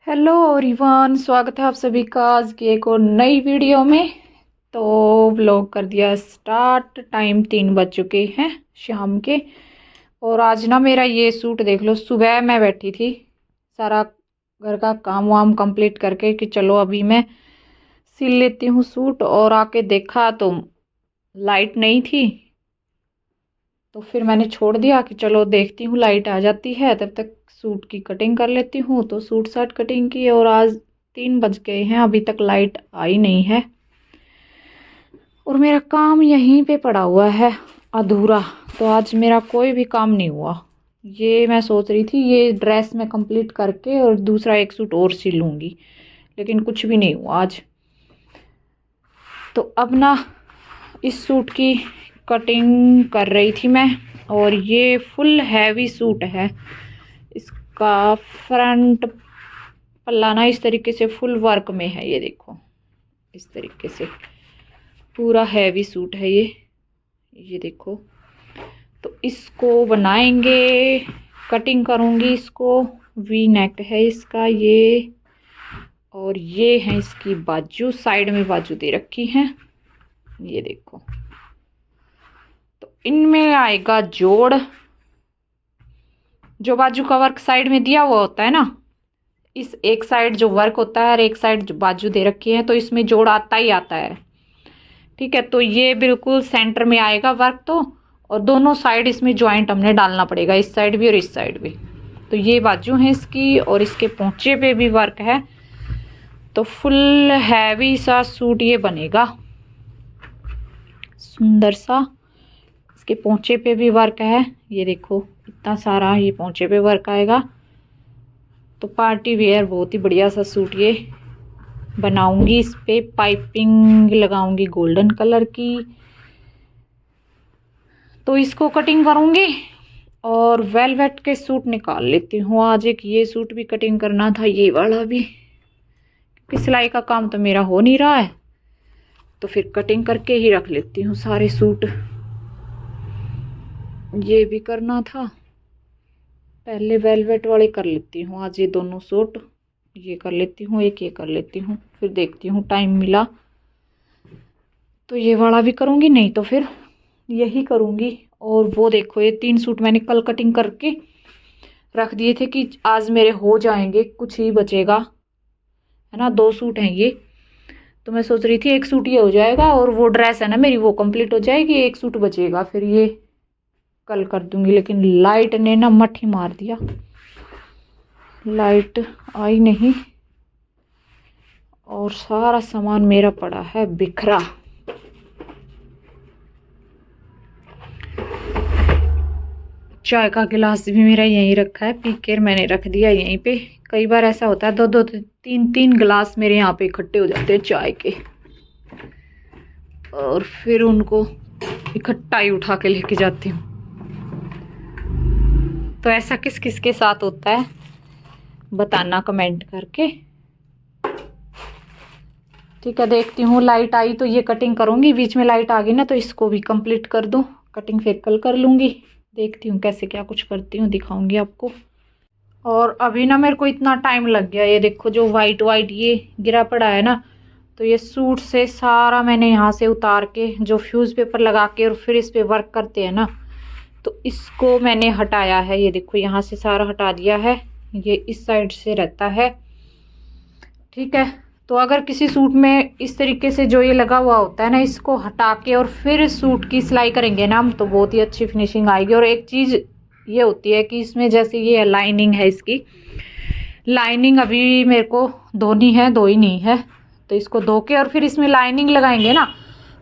Hello everyone, स्वागत है आप सभी का आज की एक और नई वीडियो में। तो व्लॉग कर दिया स्टार्ट। टाइम 3 बज चुके हैं शाम के। और आज ना मेरा ये सूट देख लो, सुबह मैं बैठी थी सारा घर का काम वाम कंप्लीट करके कि चलो अभी मैं सिल लेती हूँ सूट, और आके देखा तो लाइट नहीं थी। तो फिर मैंने छोड़ दिया कि चलो देखती हूँ लाइट आ जाती है तब तक सूट की कटिंग कर लेती हूँ। तो सूट साट कटिंग की और आज 3 बज गए हैं, अभी तक लाइट आई नहीं है और मेरा काम यहीं पे पड़ा हुआ है अधूरा। तो आज मेरा कोई भी काम नहीं हुआ। ये मैं सोच रही थी ये ड्रेस मैं कंप्लीट करके और दूसरा एक सूट और सिल लूँगी, लेकिन कुछ भी नहीं हुआ आज। तो अब ना इस सूट की कटिंग कर रही थी मैं, और ये फुल हैवी सूट है। इसका फ्रंट पल्ला ना इस तरीके से फुल वर्क में है, ये देखो इस तरीके से पूरा हैवी सूट है ये देखो। तो इसको बनाएंगे, कटिंग करूंगी इसको। वी नेक है इसका ये, और ये है इसकी बाजू, साइड में बाजू दे रखी है ये देखो। तो इनमें आएगा जोड़, जो बाजू का वर्क साइड में दिया हुआ होता है ना, इस एक साइड जो वर्क होता है और एक साइड जो बाजू दे रखी है, तो इसमें जोड़ आता ही आता है। ठीक है, तो ये बिल्कुल सेंटर में आएगा वर्क। तो और दोनों साइड इसमें ज्वाइंट हमने डालना पड़ेगा, इस साइड भी और इस साइड भी। तो ये बाजू है इसकी, और इसके पोंचे पे भी वर्क है। तो फुल हैवी सा सूट ये बनेगा, सुंदर सा। इसके पोंचे पे भी वर्क है, ये देखो इतना सारा ये पोंचे पे वर्क आएगा। तो पार्टी वेयर बहुत ही बढ़िया सा सूट ये बनाऊंगी। इस पे पाइपिंग लगाऊंगी गोल्डन कलर की। तो इसको कटिंग करूंगी और वेलवेट के सूट निकाल लेती हूँ आज। एक ये सूट भी कटिंग करना था, ये वाला भी, क्योंकि सिलाई का काम तो मेरा हो नहीं रहा है। तो फिर कटिंग करके ही रख लेती हूँ सारे सूट। ये भी करना था, पहले वेलवेट वाले कर लेती हूँ आज। ये दोनों सूट ये कर लेती हूँ, एक ये कर लेती हूँ, फिर देखती हूँ टाइम मिला तो ये वाला भी करूँगी, नहीं तो फिर यही करूँगी। और वो देखो ये 3 सूट मैंने कल कटिंग करके रख दिए थे कि आज मेरे हो जाएंगे, कुछ ही बचेगा है ना। 2 सूट हैं ये। तो मैं सोच रही थी एक सूट ये हो जाएगा और वो ड्रेस है ना मेरी वो कंप्लीट हो जाएगी, एक सूट बचेगा, फिर ये कल कर दूंगी। लेकिन लाइट ने ना मठ ही मार दिया, लाइट आई नहीं और सारा सामान मेरा पड़ा है बिखरा। चाय का गिलास भी मेरा यहीं रखा है, पी के मैंने रख दिया यहीं पे। कई बार ऐसा होता है 2-2 3-3 गिलास मेरे यहाँ पे इकट्ठे हो जाते हैं चाय के, और फिर उनको इकट्ठा ही उठा के लेके जाती हूँ। तो ऐसा किस किस के साथ होता है बताना कमेंट करके। ठीक है, देखती हूँ लाइट आई तो ये कटिंग करूँगी। बीच में लाइट आ गई ना तो इसको भी कंप्लीट कर दूँ, कटिंग फिर कल कर लूँगी। देखती हूँ कैसे क्या कुछ करती हूँ, दिखाऊंगी आपको। और अभी ना मेरे को इतना टाइम लग गया, ये देखो जो वाइट वाइट ये गिरा पड़ा है ना, तो ये सूट से सारा मैंने यहाँ से उतार के जो फ्यूज़ पेपर लगा के और फिर इस पे वर्क करते हैं ना, तो इसको मैंने हटाया है। ये देखो यहाँ से सारा हटा दिया है, ये इस साइड से रहता है। ठीक है, तो अगर किसी सूट में इस तरीके से जो ये लगा हुआ होता है ना, इसको हटा के और फिर सूट की सिलाई करेंगे ना हम, तो बहुत ही अच्छी फिनिशिंग आएगी। और एक चीज़ ये होती है कि इसमें जैसे ये लाइनिंग है, इसकी लाइनिंग अभी मेरे को धोनी है, धोई नहीं है। तो इसको धो के और फिर इसमें लाइनिंग लगाएंगे ना,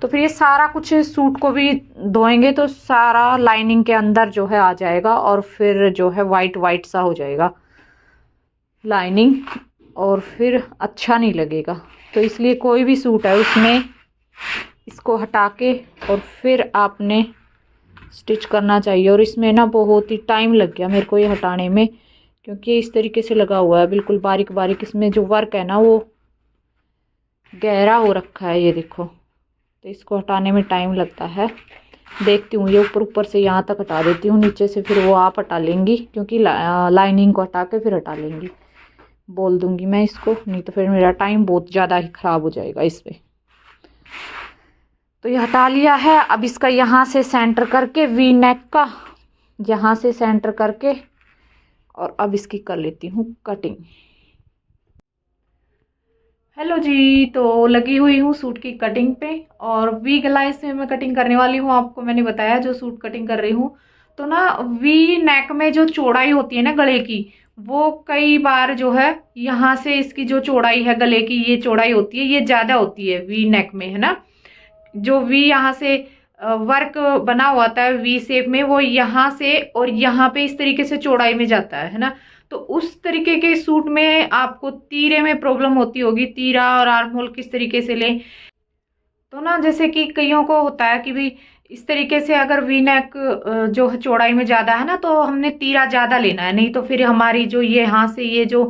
तो फिर ये सारा कुछ सूट को भी धोएंगे तो सारा लाइनिंग के अंदर जो है आ जाएगा, और फिर जो है वाइट वाइट सा हो जाएगा लाइनिंग, और फिर अच्छा नहीं लगेगा। तो इसलिए कोई भी सूट है उसमें इसको हटा के और फिर आपने स्टिच करना चाहिए। और इसमें ना बहुत ही टाइम लग गया मेरे को ये हटाने में, क्योंकि इस तरीके से लगा हुआ है बिल्कुल बारीक बारीक। इसमें जो वर्क है ना वो गहरा हो रखा है, ये देखो। तो इसको हटाने में टाइम लगता है। देखती हूँ ये ऊपर ऊपर से यहाँ तक हटा देती हूँ, नीचे से फिर वो आप हटा लेंगी, क्योंकि लाइनिंग को हटा के फिर हटा लेंगी। बोल दूंगी मैं इसको, नहीं तो फिर मेरा टाइम बहुत ज़्यादा ही ख़राब हो जाएगा इस पे। तो ये हटा लिया है। अब इसका यहाँ से सेंटर करके वी नेक का यहाँ से सेंटर करके और अब इसकी कर लेती हूँ कटिंग। हेलो जी, तो लगी हुई हूँ सूट की कटिंग पे और वी गला इसमें मैं कटिंग करने वाली हूँ। आपको मैंने बताया जो सूट कटिंग कर रही हूँ, तो ना वी नेक में जो चौड़ाई होती है ना गले की, वो कई बार जो है यहाँ से इसकी जो चौड़ाई है गले की, ये चौड़ाई होती है, ये ज्यादा होती है वी नेक में, है ना। जो वी यहाँ से वर्क बना हुआ था वी शेप में, वो यहाँ से और यहाँ पे इस तरीके से चौड़ाई में जाता है ना। तो उस तरीके के सूट में आपको तीरे में प्रॉब्लम होती होगी, तीरा और आर्म होल किस तरीके से लें। तो ना जैसे कि कईयों को होता है कि भाई इस तरीके से अगर वी नेक जो चौड़ाई में ज्यादा है ना, तो हमने तीरा ज्यादा लेना है, नहीं तो फिर हमारी जो ये यहाँ से ये जो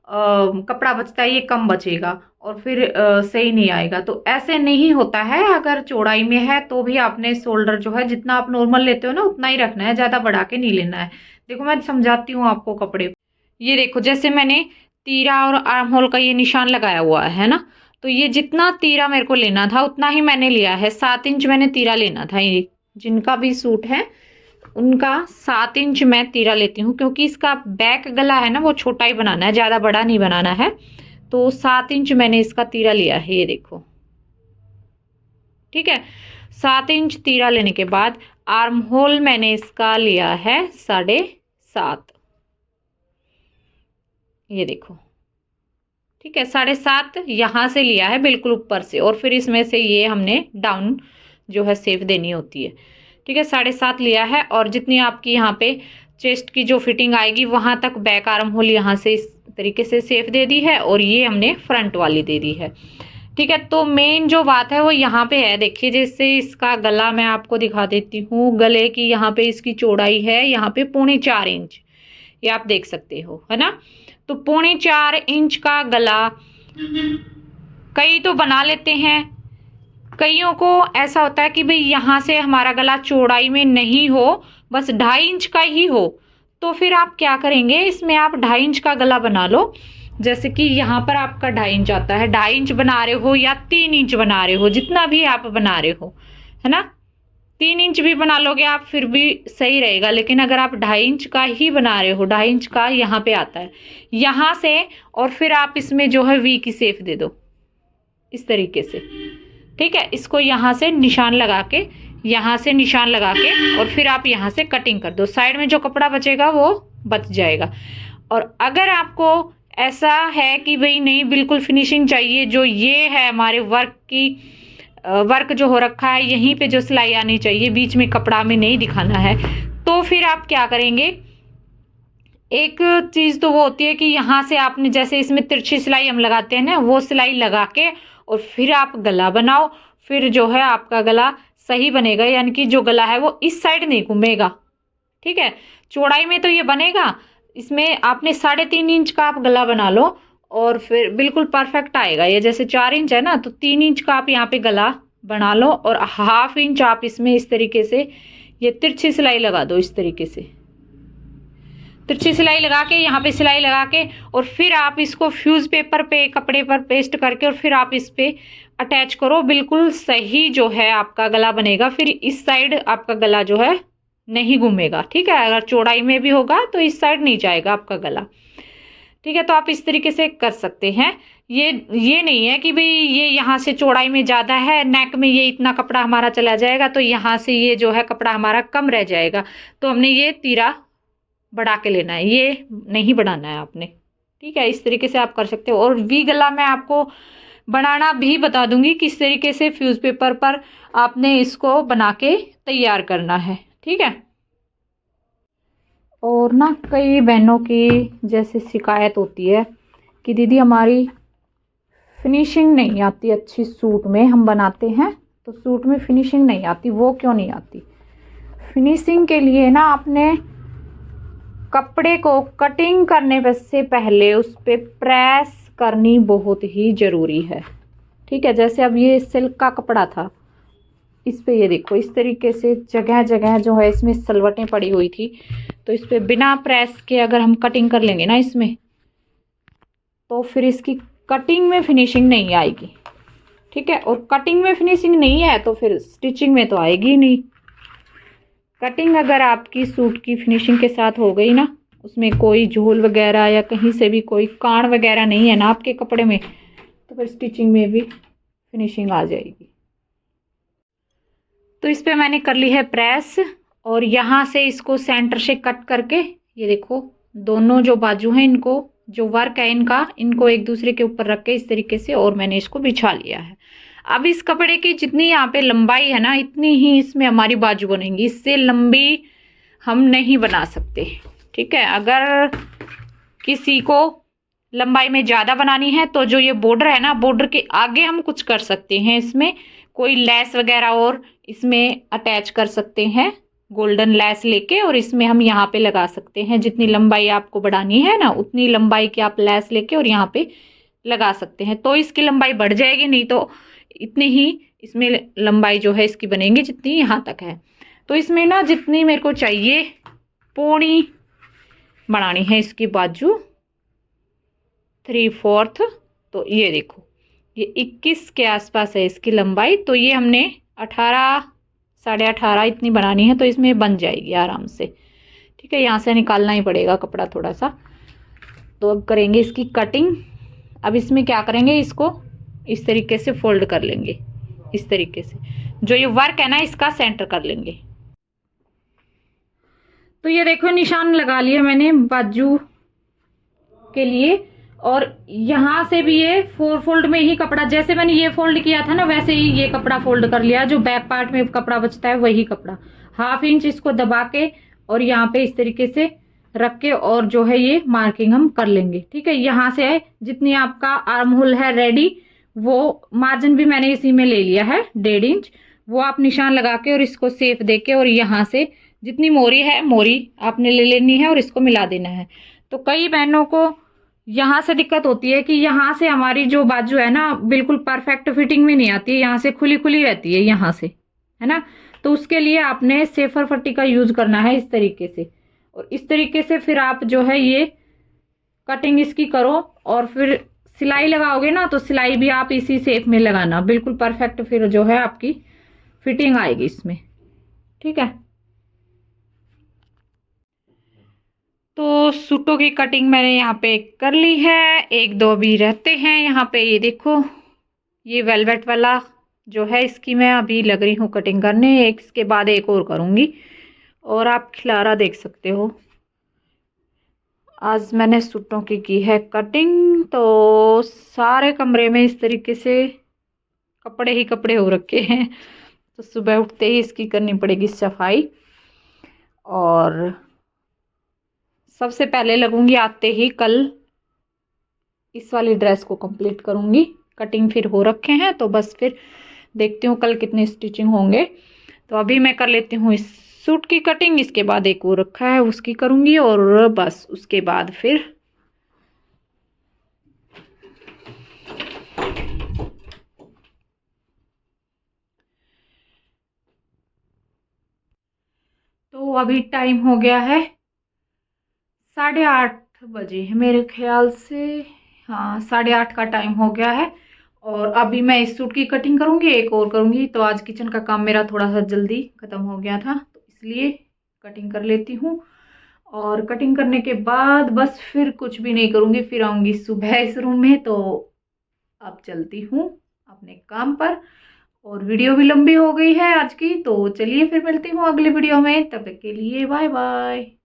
कपड़ा बचता है ये कम बचेगा और फिर सही नहीं आएगा। तो ऐसे नहीं होता है, अगर चौड़ाई में है तो भी आपने शोल्डर जो है जितना आप नॉर्मल लेते हो ना उतना ही रखना है, ज्यादा बढ़ा के नहीं लेना है। देखो मैं समझाती हूँ आपको कपड़े। ये देखो जैसे मैंने तीरा और आर्म होल का ये निशान लगाया हुआ है ना, तो ये जितना तीरा मेरे को लेना था उतना ही मैंने लिया है। 7 इंच मैंने तीरा लेना था। ये जिनका भी सूट है उनका 7 इंच मैं तीरा लेती हूँ, क्योंकि इसका बैक गला है ना वो छोटा ही बनाना है, ज्यादा बड़ा नहीं बनाना है। तो 7 इंच मैंने इसका तीरा लिया है, ये देखो, ठीक है। 7 इंच तीरा लेने के बाद आर्म होल मैंने इसका लिया है 7.5, ये देखो, ठीक है। 7.5 यहाँ से लिया है बिल्कुल ऊपर से, और फिर इसमें से ये हमने डाउन जो है शेप देनी होती है, ठीक है। 7.5 लिया है और जितनी आपकी यहाँ पे चेस्ट की जो फिटिंग आएगी वहां तक बैक आर्म होल यहाँ से इस तरीके से शेप दे दी है, और ये हमने फ्रंट वाली दे दी है, ठीक है। तो मेन जो बात है वो यहाँ पे है, देखिए जैसे इसका गला मैं आपको दिखा देती हूँ। गले की यहाँ पे इसकी चौड़ाई है यहाँ पे 4.25 इंच, ये आप देख सकते हो, है ना। तो 4.25 इंच का गला कई तो बना लेते हैं, कईयों को ऐसा होता है कि भाई यहाँ से हमारा गला चौड़ाई में नहीं हो, बस 2.5 इंच का ही हो। तो फिर आप क्या करेंगे, इसमें आप 2.5 इंच का गला बना लो। जैसे कि यहाँ पर आपका 2.5 इंच आता है, 2.5 इंच बना रहे हो या 3 इंच बना रहे हो, जितना भी आप बना रहे हो, है ना। 3 इंच भी बना लोगे आप फिर भी सही रहेगा, लेकिन अगर आप 2.5 इंच का ही बना रहे हो, 2.5 इंच का यहाँ पे आता है यहाँ से, और फिर आप इसमें जो है वी की शेप दे दो इस तरीके से, ठीक है। इसको यहाँ से निशान लगा के, यहाँ से निशान लगा के, और फिर आप यहाँ से कटिंग कर दो। साइड में जो कपड़ा बचेगा वो बच जाएगा। और अगर आपको ऐसा है कि भाई नहीं बिल्कुल फिनिशिंग चाहिए, जो ये है हमारे वर्क की वर्क जो हो रखा है यहीं पे जो सिलाई आनी चाहिए, बीच में कपड़ा में नहीं दिखाना है, तो फिर आप क्या करेंगे, एक चीज तो वो होती है कि यहाँ से आपने जैसे इसमें तिरछी सिलाई हम लगाते हैं ना, वो सिलाई लगा के और फिर आप गला बनाओ, फिर जो है आपका गला सही बनेगा, यानी कि जो गला है वो इस साइड नहीं घूमेगा, ठीक है। चौड़ाई में तो ये बनेगा, इसमें आपने 3.5 इंच का आप गला बना लो और फिर बिल्कुल परफेक्ट आएगा। ये जैसे 4 इंच है ना, तो 3 इंच का आप यहाँ पे गला बना लो और 1/2 इंच आप इसमें इस तरीके से ये तिरछी सिलाई लगा दो, इस तरीके से तिरछी सिलाई लगा के यहाँ पे सिलाई लगा के, और फिर आप इसको फ्यूज पेपर पे कपड़े पर पेस्ट करके और फिर आप इस पे अटैच करो, बिल्कुल सही जो है आपका गला बनेगा। फिर इस साइड आपका गला जो है नहीं घूमेगा, ठीक है। अगर चौड़ाई में भी होगा तो इस साइड नहीं जाएगा आपका गला, ठीक है। तो आप इस तरीके से कर सकते हैं। ये नहीं है कि भाई ये यहाँ से चौड़ाई में ज्यादा है, नेक में ये इतना कपड़ा हमारा चला जाएगा तो यहाँ से ये जो है कपड़ा हमारा कम रह जाएगा, तो हमने ये तीरा बढ़ा के लेना है, ये नहीं बढ़ाना है आपने, ठीक है। इस तरीके से आप कर सकते हो। और वी गला मैं आपको बनाना भी बता दूंगी किस तरीके से फ्यूज पेपर पर आपने इसको बना के तैयार करना है, ठीक है। और ना कई बहनों की जैसे शिकायत होती है कि दीदी हमारी फिनिशिंग नहीं आती अच्छी, सूट में हम बनाते हैं तो सूट में फिनिशिंग नहीं आती। वो क्यों नहीं आती? फिनिशिंग के लिए ना आपने कपड़े को कटिंग करने से पहले उस पर प्रेस करनी बहुत ही जरूरी है, ठीक है। जैसे अब ये सिल्क का कपड़ा था, इस पे ये देखो इस तरीके से जगह जगह जो है इसमें सलवटें पड़ी हुई थी, तो इस पे बिना प्रेस के अगर हम कटिंग कर लेंगे ना इसमें, तो फिर इसकी कटिंग में फिनिशिंग नहीं आएगी। ठीक है, और कटिंग में फिनिशिंग नहीं है तो फिर स्टिचिंग में तो आएगी ही नहीं। कटिंग अगर आपकी सूट की फिनिशिंग के साथ हो गई ना, उसमें कोई झोल वगैरह या कहीं से भी कोई कान वगैरह नहीं है ना आपके कपड़े में, तो फिर स्टिचिंग में भी फिनिशिंग आ जाएगी। तो इस पे मैंने कर ली है प्रेस, और यहाँ से इसको सेंटर से कट करके, ये देखो दोनों जो बाजू हैं इनको, जो वर्क है इनका, इनको एक दूसरे के ऊपर रख के इस तरीके से और मैंने इसको बिछा लिया है। अब इस कपड़े की जितनी यहाँ पे लंबाई है ना, इतनी ही इसमें हमारी बाजू बनेंगी, इससे लंबी हम नहीं बना सकते। ठीक है, अगर किसी को लंबाई में ज़्यादा बनानी है तो जो ये बॉर्डर है ना, बॉर्डर के आगे हम कुछ कर सकते हैं, इसमें कोई लेस वगैरह और इसमें अटैच कर सकते हैं, गोल्डन लेस लेके, और इसमें हम यहाँ पे लगा सकते हैं। जितनी लंबाई आपको बढ़ानी है ना, उतनी लंबाई की आप लेस लेके और यहाँ पे लगा सकते हैं, तो इसकी लंबाई बढ़ जाएगी, नहीं तो इतनी ही इसमें लंबाई जो है इसकी बनेगी जितनी यहाँ तक है। तो इसमें ना जितनी मेरे को चाहिए पौनी बनानी है इसकी बाजू, 3/4। तो ये देखो ये 21 के आसपास है इसकी लंबाई, तो ये हमने 18 18.5 इतनी बनानी है, तो इसमें बन जाएगी आराम से। ठीक है, यहाँ से निकालना ही पड़ेगा कपड़ा थोड़ा सा। तो अब करेंगे इसकी कटिंग। अब इसमें क्या करेंगे, इसको इस तरीके से फोल्ड कर लेंगे, इस तरीके से जो ये वर्क है ना इसका सेंटर कर लेंगे। तो ये देखो निशान लगा लिया मैंने बाजू के लिए, और यहाँ से भी ये 4 फोल्ड में ही कपड़ा, जैसे मैंने ये फोल्ड किया था ना वैसे ही ये कपड़ा फोल्ड कर लिया। जो बैक पार्ट में कपड़ा बचता है वही कपड़ा 1/2 इंच इसको दबा के और यहाँ पे इस तरीके से रख के, और जो है ये मार्किंग हम कर लेंगे। ठीक है, यहाँ से जितनी आपका आर्म होल है रेडी, वो मार्जिन भी मैंने इसी में ले लिया है 1.5 इंच, वो आप निशान लगा के और इसको सेफ दे के, और यहाँ से जितनी मोरी है मोरी आपने ले लेनी है और इसको मिला देना है। तो कई बहनों को यहाँ से दिक्कत होती है कि यहाँ से हमारी जो बाजू है ना बिल्कुल परफेक्ट फिटिंग में नहीं आती है, यहाँ से खुली खुली रहती है यहाँ से, है ना। तो उसके लिए आपने सेफर पट्टी का यूज करना है इस तरीके से, और इस तरीके से फिर आप जो है ये कटिंग इसकी करो, और फिर सिलाई लगाओगे ना तो सिलाई भी आप इसी शेप में लगाना, बिल्कुल परफेक्ट फिर जो है आपकी फिटिंग आएगी इसमें। ठीक है, तो सूटों की कटिंग मैंने यहाँ पे कर ली है, 1-2 भी रहते हैं यहाँ पे। ये देखो ये वेलवेट वाला जो है इसकी मैं अभी लग रही हूँ कटिंग करने, एक इसके बाद एक और करूँगी। और आप खिलारा देख सकते हो, आज मैंने सूटों की है कटिंग। तो सारे कमरे में इस तरीके से कपड़े ही कपड़े हो रखे हैं, तो सुबह उठते ही इसकी करनी पड़ेगी सफाई। और सबसे पहले लगूंगी आते ही कल इस वाली ड्रेस को कंप्लीट करूंगी। कटिंग फिर हो रखे हैं, तो बस फिर देखती हूँ कल कितने स्टिचिंग होंगे। तो अभी मैं कर लेती हूँ इस सूट की कटिंग, इसके बाद एक और रखा है उसकी करूंगी, और बस उसके बाद फिर तो अभी टाइम हो गया है 8:30 बजे है मेरे ख्याल से, हाँ 8:30 का टाइम हो गया है। और अभी मैं इस सूट की कटिंग करूंगी, एक और करूंगी। तो आज किचन का काम मेरा थोड़ा सा जल्दी खत्म हो गया था, तो इसलिए कटिंग कर लेती हूँ। और कटिंग करने के बाद बस फिर कुछ भी नहीं करूंगी, फिर आऊंगी सुबह इस रूम में। तो अब चलती हूँ अपने काम पर, और वीडियो भी लंबी हो गई है आज की। तो चलिए फिर मिलती हूँ अगले वीडियो में, तब तक के लिए बाय बाय।